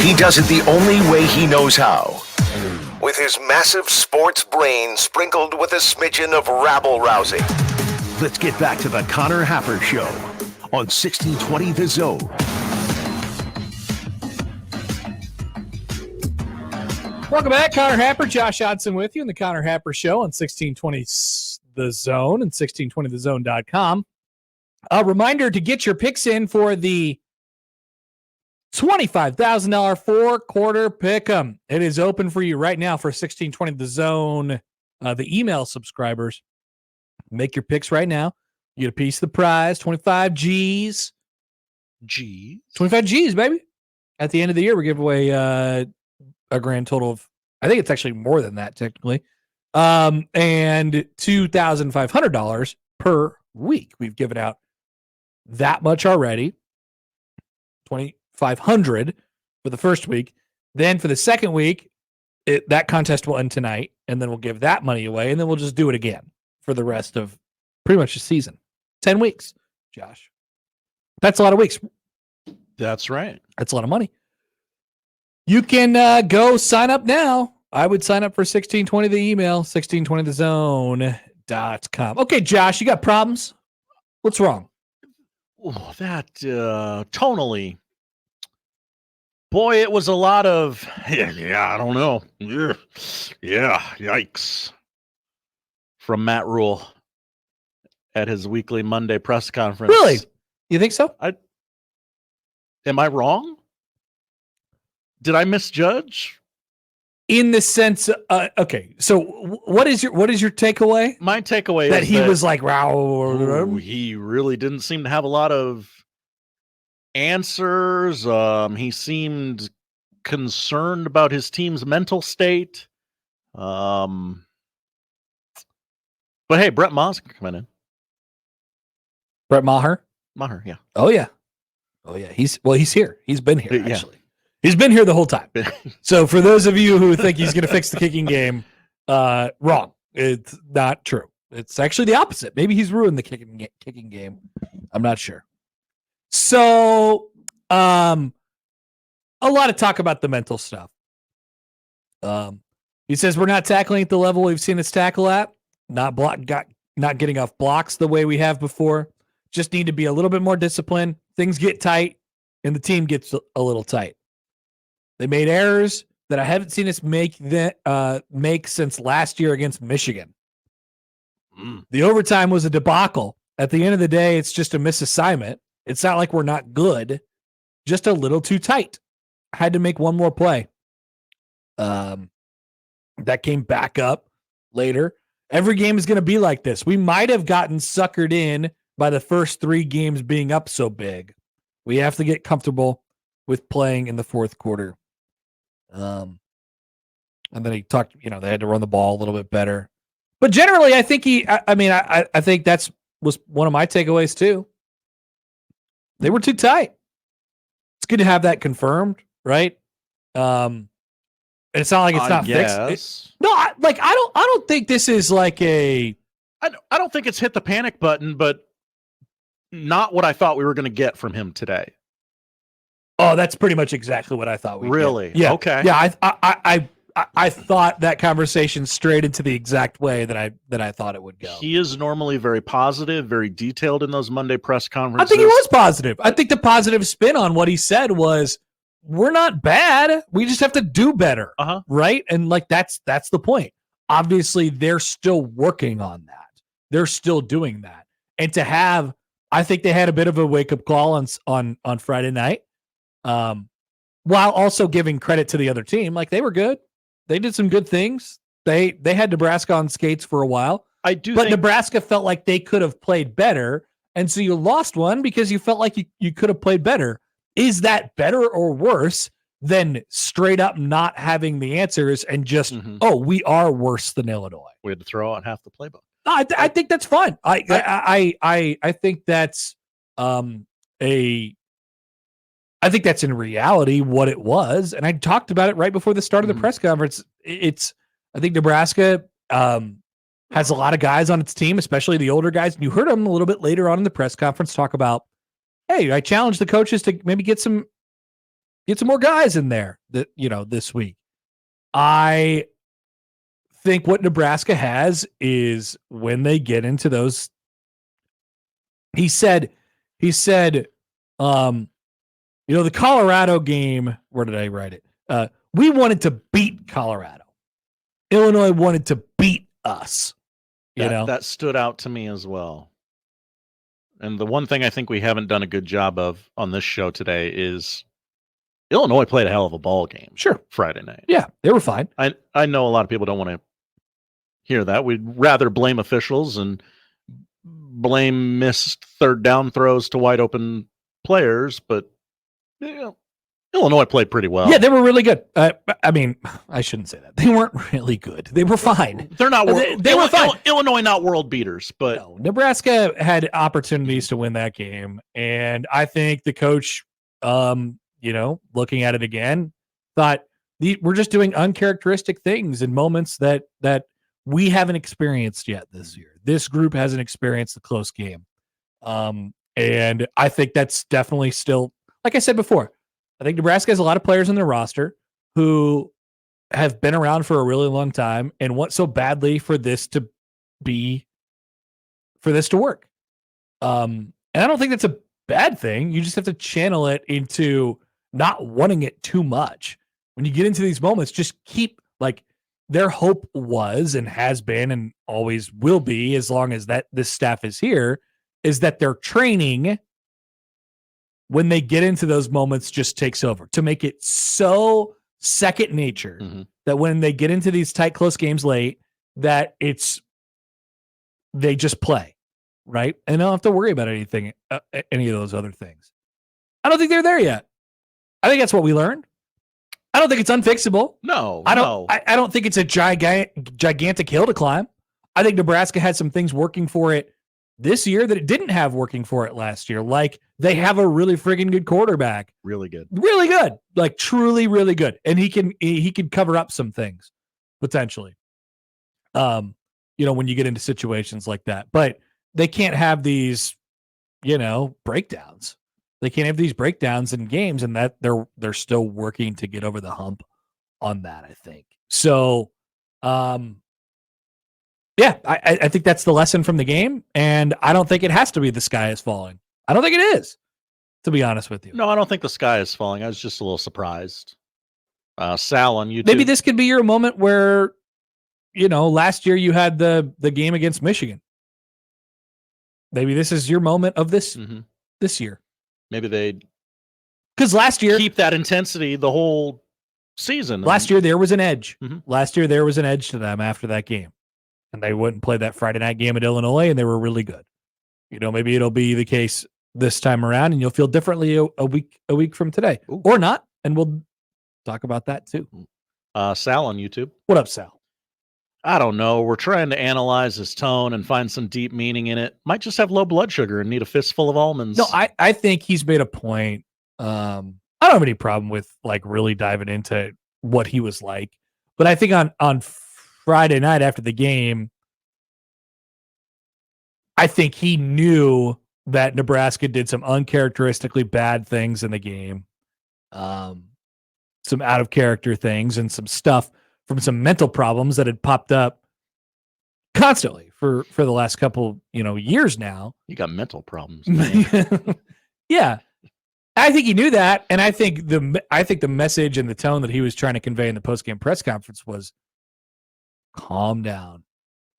He does it the only way he knows how. With his massive sports brain sprinkled with a smidgen of rabble-rousing. Let's get back to the Connor Happer Show on 1620 The Zone. Welcome back. Connor Happer, Josh Odson with you in the Connor Happer Show on 1620 The Zone and 1620thezone.com. A reminder to get your picks in for the $25,000 four-quarter pick'em. It is open for you right now for 1620 The Zone, the email subscribers. Make your picks right now. You get a piece of the prize, 25 G's. 25 G's, baby. At the end of the year, we give away a grand total of, I think it's actually more than that, technically, and $2,500 per week. We've given out that much already, $2,500 for the first week. Then for the second week, that contest will end tonight, and then we'll give that money away, and then we'll just do it again for the rest of pretty much the season. 10 weeks, Josh. That's a lot of weeks. That's right. That's a lot of money. You can go sign up now. I would sign up for 1620 the email, 1620thezone.com. Okay, Josh, you got problems? What's wrong? Oh, that tonally. Boy, it was a lot of, I don't know. Yeah, yikes. From Matt Rhule at his weekly Monday press conference. Really? You think so? Am I wrong? Did I misjudge? In the sense, okay. So, what is your takeaway? My takeaway that is he that was like, "Wow." He really didn't seem to have a lot of answers. He seemed concerned about his team's mental state. But hey, Brett Maher's coming in. Brett Maher? Maher, yeah. Oh yeah. He's here. He's been here actually. Yeah. He's been here the whole time. So for those of you who think he's going to fix the kicking game, wrong. It's not true. It's actually the opposite. Maybe he's ruined the kicking game. I'm not sure. So, a lot of talk about the mental stuff. He says we're not tackling at the level we've seen us tackle at. Not getting off blocks the way we have before. Just need to be a little bit more disciplined. Things get tight, and the team gets a little tight. They made errors that I haven't seen us make since last year against Michigan. The overtime was a debacle. At the end of the day, it's just a misassignment. It's not like we're not good, just a little too tight. I had to make one more play. That came back up later. Every game is going to be like this. We might have gotten suckered in by the first 3 games being up so big. We have to get comfortable with playing in the fourth quarter. And then he talked, they had to run the ball a little bit better. But generally, I think I think was one of my takeaways too. They were too tight. It's good to have that confirmed, right? And it's not like it's not fixed. I don't think this is like I don't think it's hit the panic button, but not what I thought we were going to get from him today. Oh, that's pretty much exactly what I thought. Really? Yeah. Okay. Yeah. I thought that conversation straight into the exact way that I thought it would go. He is normally very positive, very detailed in those Monday press conferences. I think he was positive. I think the positive spin on what he said was, we're not bad. We just have to do better. Right. And that's the point. Obviously, they're still working on that. They're still doing that. And I think they had a bit of a wake-up call on Friday night. While also giving credit to the other team. Like, they were good. They did some good things. They had Nebraska on skates for a while. But Nebraska felt like they could have played better, and so you lost one because you felt like you could have played better. Is that better or worse than straight up not having the answers and just, we are worse than Illinois? We had to throw out half the playbook. I think that's fine. I think that's I think that's in reality what it was. And I talked about it right before the start of the press conference. I think Nebraska has a lot of guys on its team, especially the older guys. And you heard them a little bit later on in the press conference talk about, hey, I challenged the coaches to maybe get some Get some more guys in there that, this week. I think what Nebraska has is when they get into those. He said, the Colorado game, where did I write it? We wanted to beat Colorado. Illinois wanted to beat us. That stood out to me as well. And the one thing I think we haven't done a good job of on this show today is Illinois played a hell of a ball game. Sure. Friday night. Yeah, they were fine. I know a lot of people don't want to hear that. We'd rather blame officials and blame missed third down throws to wide open players, but Illinois played pretty well. Yeah, they were really good. I mean, I shouldn't say that. They weren't really good. They were fine. They're not. They were fine. Illinois not world beaters, but no, Nebraska had opportunities to win that game, and I think the coach, looking at it again, thought we're just doing uncharacteristic things in moments that we haven't experienced yet this year. This group hasn't experienced the close game, and I think that's definitely still, like I said before. I think Nebraska has a lot of players in their roster who have been around for a really long time and want so badly for this to work. And I don't think that's a bad thing. You just have to channel it into not wanting it too much. When you get into these moments, just keep, like, their hope was and has been and always will be, as long as this staff is here, is that their training, when they get into those moments, just takes over to make it so second nature that when they get into these tight, close games late, that they just play, right? And they don't have to worry about any of those other things. I don't think they're there yet. I think that's what we learned. I don't think it's unfixable. No, I don't think it's a gigantic hill to climb. I think Nebraska had some things working for it this year that it didn't have working for it last year. Like, they have a really freaking good quarterback. Really good. Really good. Like, truly, really good. And he can cover up some things potentially. When you get into situations like that. But they can't have these, breakdowns. They can't have these breakdowns in games, and that they're still working to get over the hump on that, I think. So, yeah, I think that's the lesson from the game, and I don't think it has to be the sky is falling. I don't think it is, to be honest with you. No, I don't think the sky is falling. I was just a little surprised. Sal on YouTube. Maybe this could be your moment where, last year you had the game against Michigan. Maybe this is your moment of this year. Maybe they, because last year, keep that intensity the whole season. Last year there was an edge. Mhm. Last year there was an edge to them after that game, and they wouldn't play that Friday night game at Illinois, and they were really good. Maybe it'll be the case this time around, and you'll feel differently a week from today, or not, and we'll talk about that too. Sal on YouTube. What up, Sal? I don't know. We're trying to analyze his tone and find some deep meaning in it. Might just have low blood sugar and need a fistful of almonds. No, I think he's made a point. I don't have any problem with, like, really diving into what he was like, but I think on Friday night after the game, I think he knew that Nebraska did some uncharacteristically bad things in the game, some out of character things, and some stuff from some mental problems that had popped up constantly for the last couple years now. You got mental problems. Yeah, I think he knew that, and I think the message and the tone that he was trying to convey in the post-game press conference was, calm down,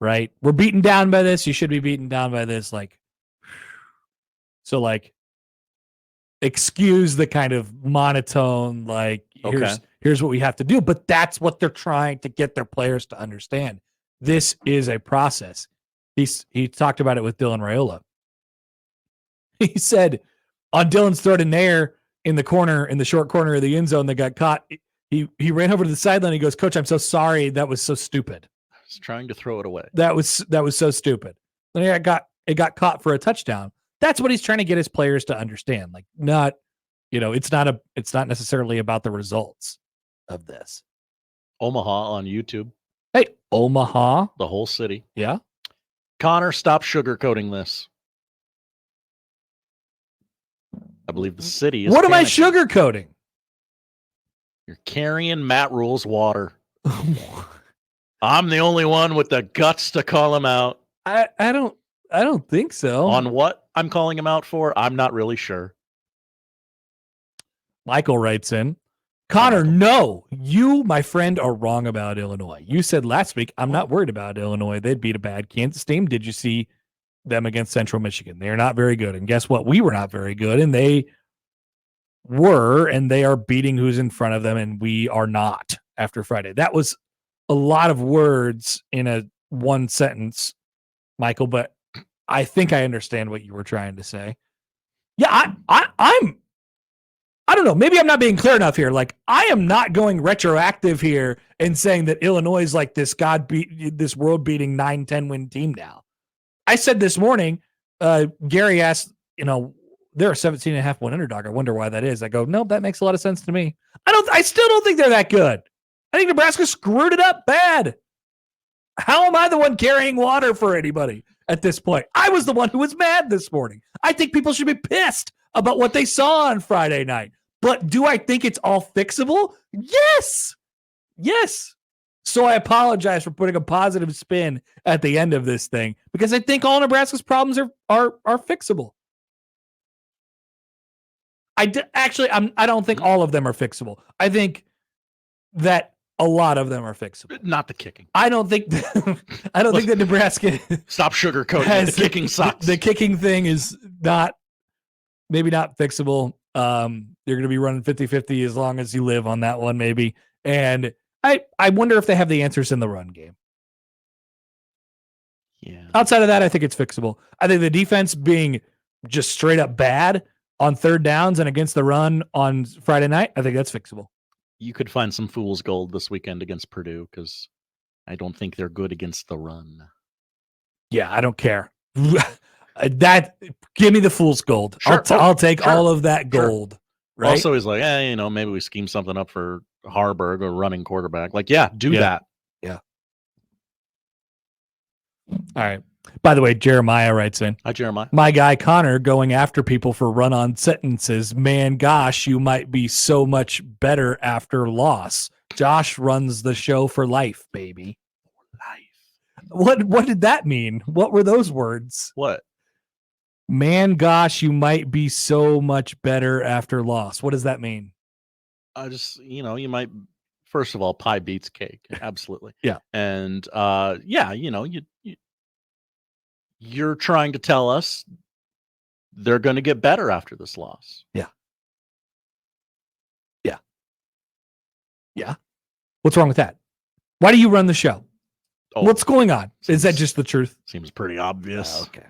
right? We're beaten down by this. You should be beaten down by this. So excuse the kind of monotone, like, here's what we have to do. But that's what they're trying to get their players to understand. This is a process. He talked about it with Dylan Raiola. He said on Dylan's throw to Nair in the short corner of the end zone that got caught, he ran over to the sideline. He goes, "Coach, I'm so sorry. That was so stupid. I was trying to throw it away. That was so stupid." Then it got caught for a touchdown. That's what he's trying to get his players to understand. Like, not, it's not necessarily about the results of this. Omaha on YouTube. Hey, Omaha. The whole city. Yeah. Connor, stop sugarcoating this. I believe the city is What am I panicking. sugarcoating? You're carrying Matt Rhule's water. I'm the only one with the guts to call him out. I don't think so. On what I'm calling him out for, I'm not really sure. Michael writes in, Connor, no, you, my friend, are wrong about Illinois. You said last week, I'm not worried about Illinois. They'd beat a bad Kansas team. Did you see them against Central Michigan? They're not very good. And guess what? We were not very good. And they were, and they are beating who's in front of them. And we are not after Friday. That was a lot of words in a one sentence, Michael, but I think I understand what you were trying to say. Yeah, I don't know. Maybe I'm not being clear enough here. Like, I am not going retroactive here and saying that Illinois is like this this world-beating 9-10 win team now. I said this morning, Gary asked, they're a 17.5 win underdog. I wonder why that is. I go, no, that makes a lot of sense to me. I still don't think they're that good. I think Nebraska screwed it up bad. How am I the one carrying water for anybody at this point? I was the one who was mad this morning. I think people should be pissed about what they saw on Friday night. But do I think it's all fixable? Yes. Yes. So I apologize for putting a positive spin at the end of this thing because I think all Nebraska's problems are fixable. I don't think all of them are fixable. I think that a lot of them are fixable. Not the kicking. I don't think that Nebraska stop sugarcoating the kicking sucks. The kicking thing is maybe not fixable. You're going to be running 50-50 as long as you live on that one, maybe. And I wonder if they have the answers in the run game. Yeah. Outside of that, I think it's fixable. I think the defense being just straight up bad on third downs and against the run on Friday night, I think that's fixable. You could find some fool's gold this weekend against Purdue because I don't think they're good against the run. Yeah, I don't care. Give me the fool's gold. Sure. I'll take all of that gold. Sure. Right? Also, he's like, maybe we scheme something up for Harburg or running quarterback. Like, yeah, do that. Yeah. All right. By the way, Jeremiah writes in. Hi, Jeremiah. My guy Connor going after people for run-on sentences. Man, gosh, you might be so much better after loss. Josh runs the show for life, baby. Life. What did that mean? What were those words? What? Man, gosh, you might be so much better after loss. What does that mean? You might, first of all, pie beats cake. Absolutely. Yeah. And, you're trying to tell us they're going to get better after this loss. Yeah. Yeah. Yeah. What's wrong with that? Why do you run the show? Oh, what's going on? Is that just the truth? Seems pretty obvious. Okay.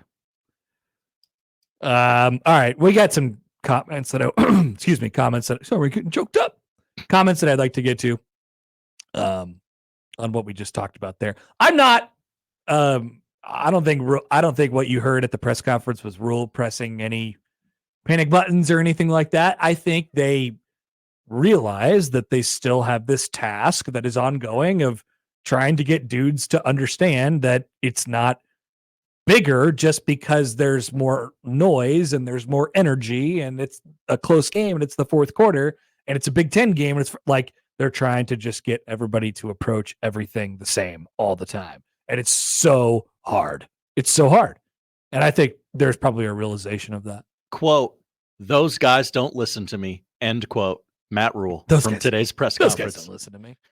All right. We got some comments sorry, getting choked up. Comments that I'd like to get to on what we just talked about there. I'm not I don't think what you heard at the press conference was Rhule pressing any panic buttons or anything like that. I think they realize that they still have this task that is ongoing of trying to get dudes to understand that it's not bigger just because there's more noise and there's more energy and it's a close game and it's the fourth quarter and it's a Big Ten game. And it's like they're trying to just get everybody to approach everything the same all the time. And it's so hard. It's so hard. And I think there's probably a realization of that. Quote, those guys don't listen to me. End quote. Matt Rhule from today's press conference. Those guys don't listen to me.